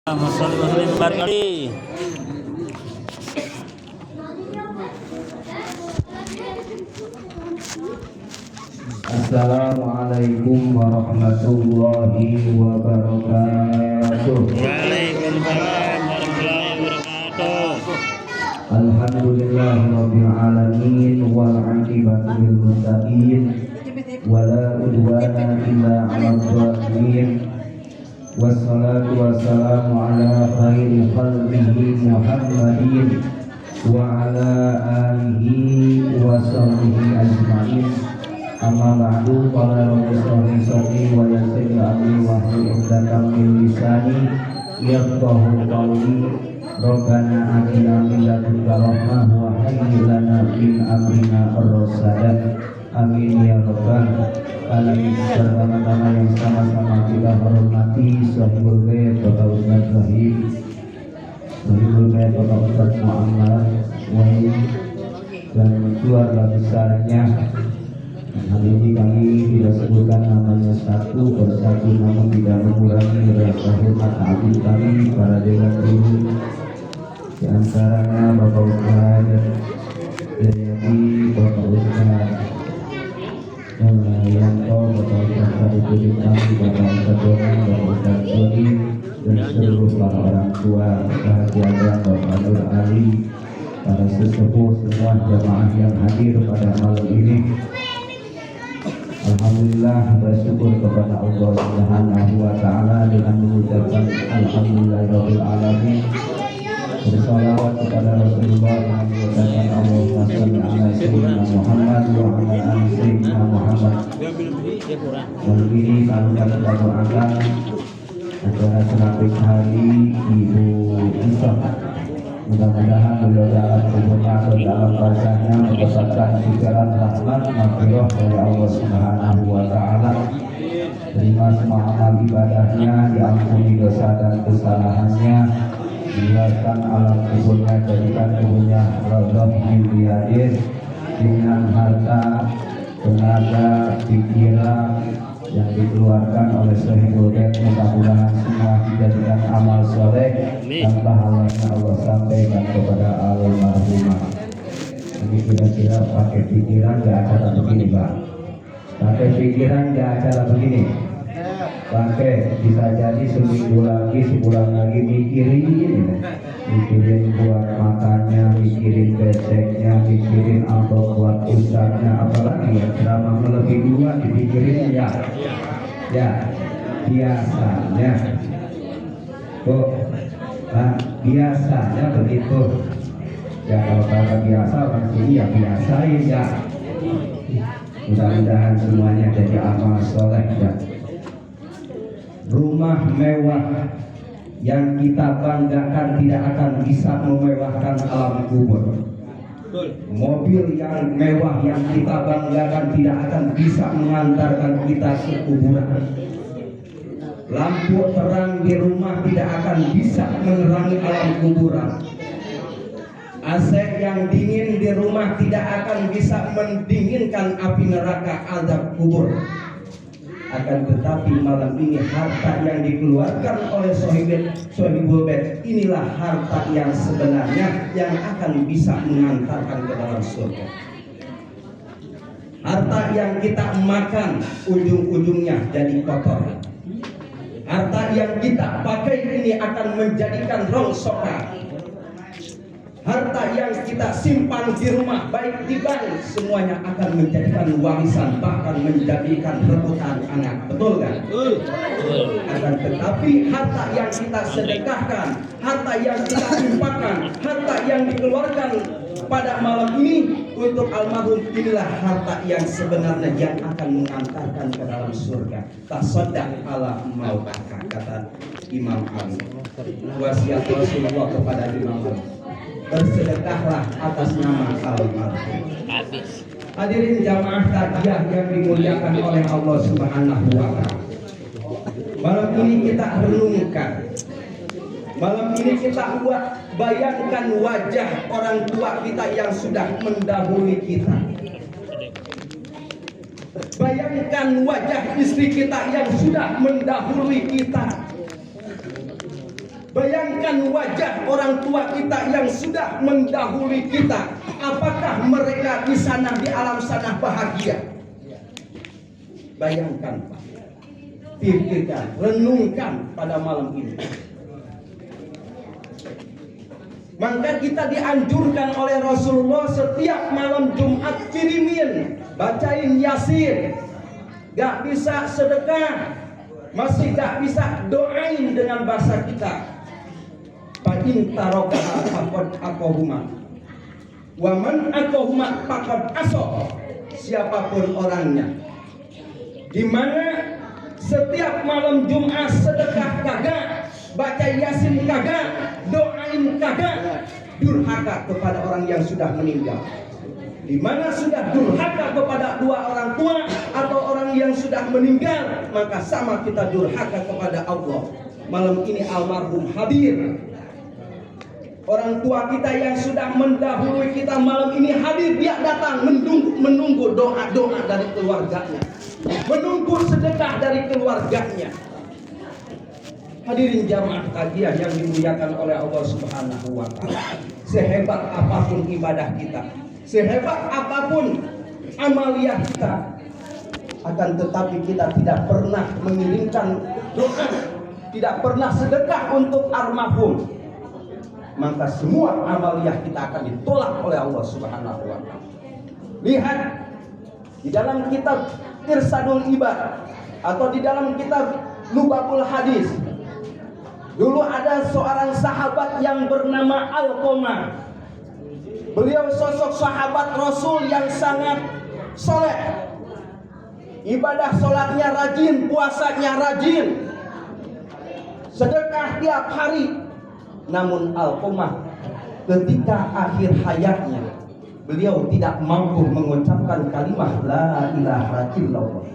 Assalamualaikum warahmatullahi wabarakatuh. Waalaikumsalam warahmatullahi wabarakatuh. Alhamdulillahirabbil alamin wal 'aqibatu lil muttaqin wala udwana illa 'alal zalimin. Wassalatu wassalamu ala khairi khalqihi Muhammadin wa ala alihi wa sahbihi ajma'in. Amma ba'du, qala rabbi sholli wa yassir amri wa hlul 'uqdatam min lisani yafqahu qawli. Rabbana atina min ladunka rahmah wa hayyi lana min amrina rasyada. Amin ya rabbal alamin. Pertama-tama yang sama-sama kita hormati Sahibul Bait Bapak Ustaz Rahim, Sahibul Bait Bapak Ustaz Muhammad Wahid, dan keluarga besarnya. Hari ini kami tidak sebutkan namanya satu persatu, namun tidak mengurangi rasa hormat agung kami para dewan guru, di antaranya Bapak Ustaz Yadi, Bapak Ustaz Yanto, Bapak Ustaz Sarifudin kami, Bapak Ustaz Doni, Bapak Ustaz Doni, dan seluruh para orang tua sahabat Bapak Nur Ali, para sesepuh semua jamaah yang hadir pada malam ini. Alhamdulillah, bersyukur kepada Allah Subhanahu wa taala dengan mengucapkan alhamdulillahirabbil alamin. Bersalawat kepada Rasulullah dengan mengucapkan Allahumma shalli ala sayyidina Muhammad wa ala ali sayyidina Muhammad. Malam ini kami akan doakan acara selapis hari Ibu Isa. Mudah-mudahan beliau dalam tubuhnya atau dalam barzahnya mendapatkan pikiran rahmat maghfirah dari Allah Subhanahu wa taala. Terima semua amal ibadahnya, diampuni dosa dan kesalahannya, diluaskan alam kuburnya, jadikan kuburnya radhah min riyadin, dengan harta, tenaga, pikiran yang dikeluarkan oleh Sahibul Bait, mudah-mudahan semua dijadikan amal soleh dan pahalanya Allah sampaikan kepada almarhumah. Ini kira-kira pakai pikiran gak acara begini, Pak? Pakai pikiran gak acara begini? Pakai, bisa jadi seminggu lagi, sebulan lagi mikirin buat makannya, mikirin beseknya, mikirin apa buat ustadznya, apalagi ya selama lebih dua dipikirin ya biasanya biasanya begitu ya. Kalau kata biasa orang sini ya biasain ya. Mudah-mudahan semuanya jadi amal soleh ya. Rumah mewah yang kita banggakan tidak akan bisa memewahkan alam kubur. Mobil yang mewah yang kita banggakan tidak akan bisa mengantarkan kita ke kuburan. Lampu terang di rumah tidak akan bisa menerangi alam kuburan. AC yang dingin di rumah tidak akan bisa mendinginkan api neraka azab kubur. Akan tetapi malam ini harta yang dikeluarkan oleh Sahibul Bait inilah harta yang sebenarnya yang akan bisa mengantarkan ke dalam surga. Harta yang kita makan ujung-ujungnya jadi kotor. Harta yang kita pakai ini akan menjadikan rongsokan. Harta yang kita simpan di rumah, baik di bank, semuanya akan menjadikan warisan, bahkan menjadikan rebutan anak. Betul kan? Akan tetapi harta yang kita sedekahkan, harta yang kita infakkan, harta yang dikeluarkan pada malam ini untuk almarhum, inilah harta yang sebenarnya yang akan mengantarkan ke dalam surga. Tasaddaq ala mautaka, kata Imam Ali. Wasiat Rasulullah kepada Imam Ali, bersedekahlah atas nama almarhum. Hadirin jamaah takziah yang dimuliakan oleh Allah Subhanahu wa taala. Malam ini kita renungkan. Malam ini kita bayangkan wajah orang tua kita yang sudah mendahului kita. Bayangkan wajah istri kita yang sudah mendahului kita. Bayangkan wajah orang tua kita yang sudah mendahului kita. Apakah mereka di sana, di alam sana bahagia? Bayangkan, Pak. Pikirkan, renungkan pada malam ini. Maka kita dianjurkan oleh Rasulullah setiap malam Jumat kirimin, bacain Yasin. Gak bisa sedekah, masih gak bisa doain dengan bahasa kita. Fa'in tarokaha faqad aqahuma wa man aqahuma faqad aso. Siapapun orangnya, di mana setiap malam Jumat sedekah kagak, baca Yasin kagak, doain kagak, durhaka kepada orang yang sudah meninggal. Di mana sudah durhaka kepada dua orang tua atau orang yang sudah meninggal, maka sama kita durhaka kepada Allah. Malam ini almarhum hadir. Orang tua kita yang sudah mendahului kita malam ini hadir, dia datang menunggu doa-doa dari keluarganya, menunggu sedekah dari keluarganya. Hadirin jamaah takziah yang dimuliakan oleh Allah Subhanahu wa taala. Sehebat apapun ibadah kita, sehebat apapun amaliyah kita, akan tetapi kita tidak pernah mengirimkan doa, tidak pernah sedekah untuk almarhum, maka semua amaliyah kita akan ditolak oleh Allah Subhanahu wa taala. Lihat di dalam kitab Irsadul Ibad atau di dalam kitab Lubabul Hadis. Dulu ada seorang sahabat yang bernama Alqamah. Beliau sosok sahabat Rasul yang sangat soleh. Ibadah sholatnya rajin, puasanya rajin, sedekah tiap hari. Namun Alqamah ketika akhir hayatnya, beliau tidak mampu mengucapkan kalimat la ilaha illallah.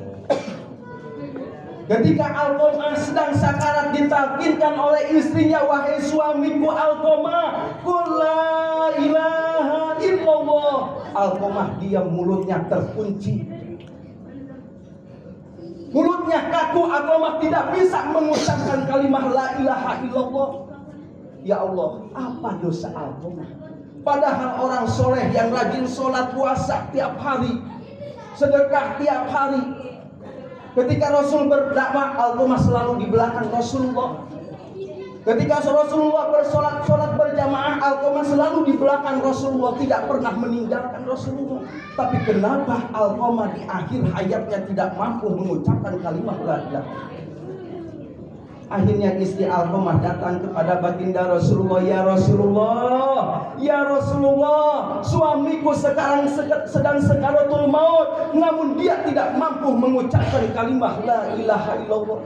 Ketika Alqamah sedang sakarat, ditalkinkan oleh istrinya, wahai suamiku Alqamah, qul la ilaha illallah. Alqamah diam, mulutnya terkunci, mulutnya kaku. Alqamah tidak bisa mengucapkan kalimat la ilaha illallah. Ya Allah, apa dosa Alqamah? Padahal orang soleh yang rajin sholat puasa tiap hari, sedekah tiap hari. Ketika Rasul berdakwah, Alqamah selalu di belakang Rasulullah. Ketika Rasulullah sholat berjamaah, Alqamah selalu di belakang Rasulullah, tidak pernah meninggalkan Rasulullah. Tapi kenapa Alqamah di akhir hayatnya tidak mampu mengucapkan kalimat la ilaha? Akhirnya istri Alqamah datang kepada baginda Rasulullah, ya Rasulullah, ya Rasulullah, suamiku sekarang sedang sakaratul maut, namun dia tidak mampu mengucapkan kalimat la ilaha illallah.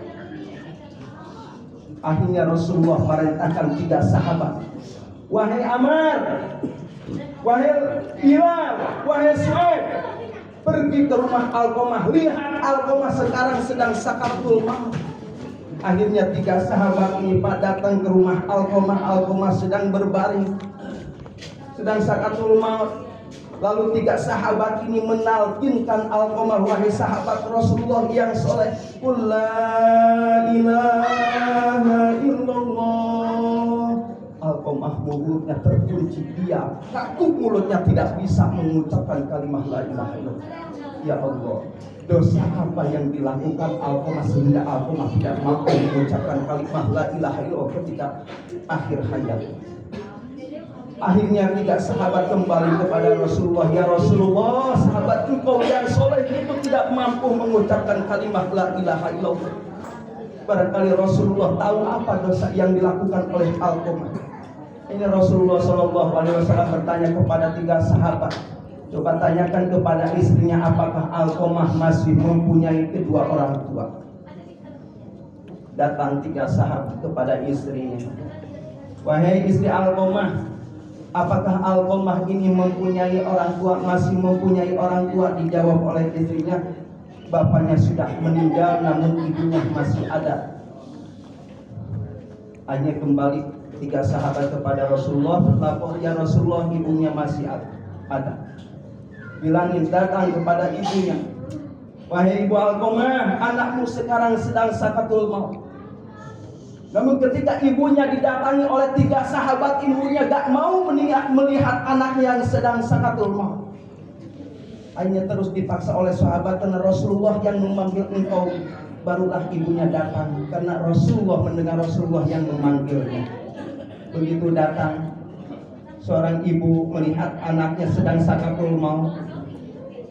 Akhirnya Rasulullah merintahkan 3 sahabat, wahai Ammar, wahai Bilal, wahai Suhaib, pergi ke rumah Alqamah, lihat Alqamah sekarang sedang sakaratul maut. Akhirnya 3 sahabat ini datang ke rumah Alqamah. Alqamah sedang berbaring, sedang sakaratul maut. Lalu 3 sahabat ini menalkinkan Alqamah, wahai sahabat Rasulullah yang soleh, qul la ilaha illallah. Alqamah mulutnya terkunci, dia kaku, mulutnya tidak bisa mengucapkan kalimat la ilaha illallah. Ya Allah, dosa apa yang dilakukan Alqamah sehingga Alqamah tidak mampu mengucapkan kalimat la ilaha illallah ketika akhir hayat? Akhirnya 3 sahabat kembali kepada Rasulullah, ya Rasulullah, sahabat engkau yang soleh itu tidak mampu mengucapkan kalimat la ilaha illallah. Barangkali Rasulullah tahu apa dosa yang dilakukan oleh Alqamah. Ini Rasulullah SAW bertanya kepada 3 sahabat, coba tanyakan kepada istrinya, apakah Alqamah masih mempunyai kedua orang tua? Datang 3 sahabat kepada istrinya, wahai istri Alqamah, apakah Alqamah ini mempunyai orang tua, masih mempunyai orang tua? Dijawab oleh istrinya, bapaknya sudah meninggal namun ibunya masih ada. Hanya kembali 3 sahabat kepada Rasulullah, lapor ya Rasulullah, ibunya masih ada. Bilangin, datang kepada ibunya, wahai ibu Alqamah, anakmu sekarang sedang sakaratul maut. Namun ketika ibunya didatangi oleh 3 sahabat, ibunya gak mau melihat anaknya yang sedang sakatul maut. Akhirnya terus dipaksa oleh sahabat, karena Rasulullah yang memanggil engkau. Barulah ibunya datang, karena Rasulullah mendengar Rasulullah yang memanggilnya. Begitu datang, seorang ibu melihat anaknya sedang sakatul maut.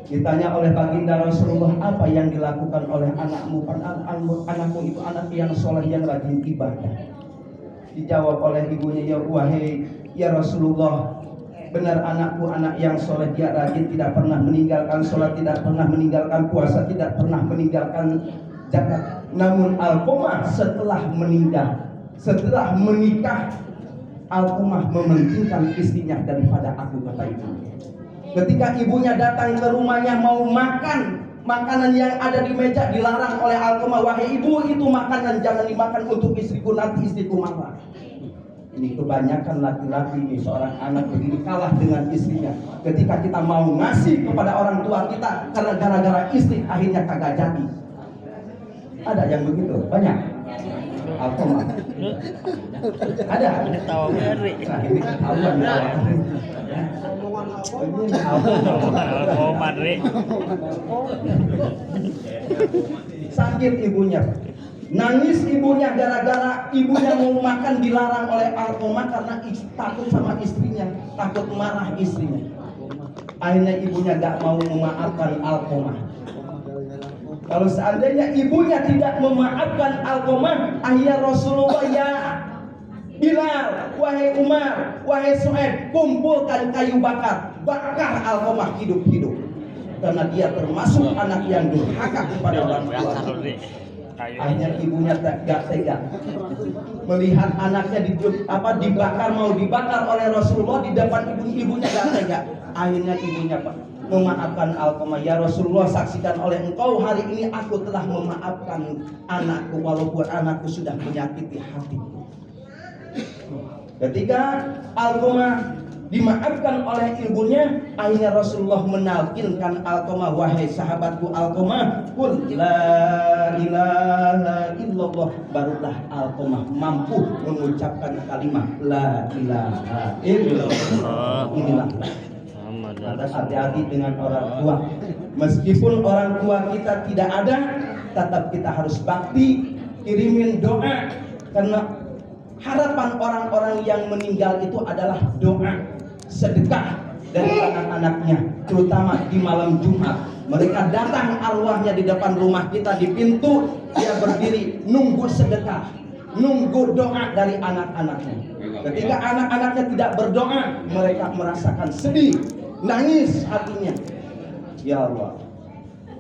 Ditanya oleh baginda Rasulullah, apa yang dilakukan oleh anakmu? Anakmu itu anak yang soleh, yang rajin ibadah. Dijawab oleh ibunya, ya Rasulullah, benar anakku anak yang soleh, dia rajin, tidak pernah meninggalkan sholat, tidak pernah meninggalkan puasa, tidak pernah meninggalkan zakat. Namun Alqamah setelah menikah, Alqamah mementingkan istrinya daripada aku, kata ibunya. Ketika ibunya datang ke rumahnya mau makan, makanan yang ada di meja dilarang oleh Alqamah. Wahai ibu, itu makanan jangan dimakan untuk istriku, nanti istriku marah. Ini kebanyakan laki-laki ini, seorang anak begini kalah dengan istrinya. Ketika kita mau ngasih kepada orang tua kita, karena gara-gara istri akhirnya kagak jadi. Ada yang begitu? Banyak. Alqamah. Ada. Tahu ngeri. Nah, ini ketahuan ya. Alqamah ngeri. Sakit ibunya, nangis ibunya gara-gara ibunya mau makan dilarang oleh Alqamah karena takut sama istrinya, takut marah istrinya. Akhirnya ibunya gak mau memaafkan Alqamah. Kalau seandainya ibunya tidak memaafkan Alqamah, akhirnya Rasulullah, ya Bilal, wahai Umar, wahai Suhaib, kumpulkan kayu bakar, bakar Alqamah hidup-hidup. Karena dia termasuk anak yang durhaka kepada orang tua. Akhirnya ibunya gak tega melihat anaknya dibakar, mau dibakar oleh Rasulullah di depan ibunya gak tega. Akhirnya ibunya memaafkan Alqamah. Ya Rasulullah, saksikan oleh engkau hari ini aku telah memaafkan anakku walaupun anakku sudah menyakiti hatiku. Ketika Alqamah dimaafkan oleh ibunya, akhirnya Rasulullah menalkinkan Alqamah, wahai sahabatku Alqamah, qul la ilaha illallah. Barulah Alqamah mampu mengucapkan kalimat la ilaha illallah. Inilah. Hati-hati dengan orang tua. Meskipun orang tua kita tidak ada, tetap kita harus bakti, kirimin doa. Karena harapan orang-orang yang meninggal itu adalah doa, sedekah dari anak-anaknya, terutama di malam Jumat. Mereka datang arwahnya di depan rumah kita, di pintu dia berdiri nunggu sedekah, nunggu doa dari anak-anaknya. Ketika anak-anaknya tidak berdoa, mereka merasakan sedih, nangis hatinya. Ya Allah.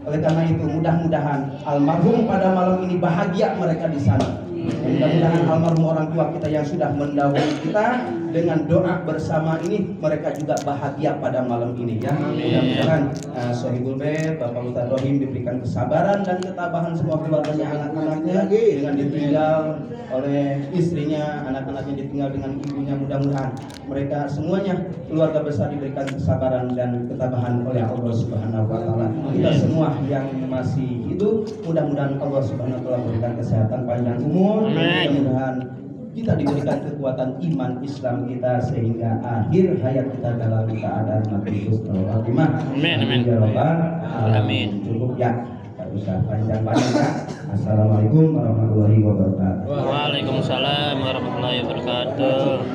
Oleh karena itu mudah-mudahan almarhum pada malam ini bahagia mereka di sana. Mudah-mudahan almarhum orang tua kita yang sudah mendahului kita, dengan doa bersama ini mereka juga bahagia pada malam ini ya. Mudah-mudahan Sohibul Bait Bapak Ustaz Rohim diberikan kesabaran dan ketabahan semua keluarganya, anak-anaknya dengan ditinggal oleh istrinya, anak-anaknya ditinggal dengan ibunya. Mudah-mudahan mereka semuanya keluarga besar diberikan kesabaran dan ketabahan oleh Allah Subhanahu wa taala. Kita semua yang masih hidup, mudah-mudahan Allah Subhanahu wa taala berikan kesehatan panjang umur. Mudah-mudahan kita diberikan kekuatan iman Islam kita sehingga akhir hayat kita dalam keadaan mati husnul khotimah. Amin. Ya Rabbal alamin. Cukup ya, tak usah panjang-panjang ya. Assalamualaikum warahmatullahi wabarakatuh. Waalaikumsalam warahmatullahi wabarakatuh.